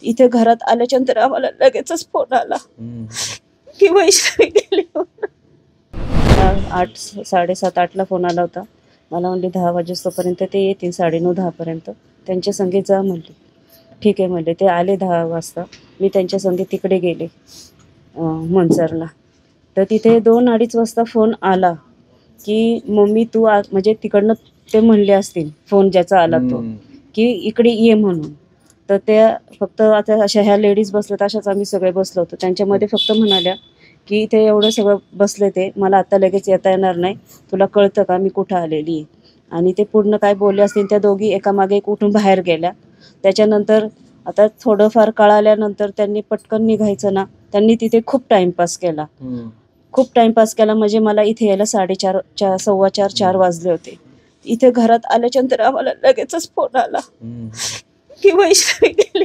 इथे घरात आल्याच्या नंतर आम्हाला लगेचच फोन आला की वैष्णवी गेली म्हणून. 8 7:30 8ला फोन आला होता. मला म्हणले 10 वाजेपर्यंत ते येतील, 9:30 10पर्यंत त्यांच्या संगे जा म्हणले. ठीक आहे म्हणले. ते आले 10 वाजता. मी त्यांच्या संगे तिकडे गेले मंचरला. तर तिथे 2-2:30 वाजता फोन आला की मम्मी तू म्हणजे तिकडनं ते म्हणले असतील फोन ज्याचा आला तो की इकडे ये म्हणून. तर त्या फक्त आता अशा ह्या लेडीज बसल्यात, अशाच आम्ही सगळे बसलो होतो. त्यांच्यामध्ये फक्त म्हणाल्या की इथे एवढं सगळं बसले ते, मला आता लगेच येता येणार नाही, तुला कळतं का मी कुठं आलेली आहे. आणि ते पूर्ण काय बोलले असतील, त्या दोघी एकामागे एक उठून बाहेर गेल्या. त्याच्यानंतर आता थोडंफार कळाल्यानंतर त्यांनी पटकन निघायचं ना, त्यांनी तिथे खूप टाइमपास केला. खूप टाइमपास केला म्हणजे मला इथे यायला 4:30 4:15 वाजले होते. इथे घरात आल्याच्या नंतर आम्हाला लगेचच फोन आला की वैष्णवी गेली.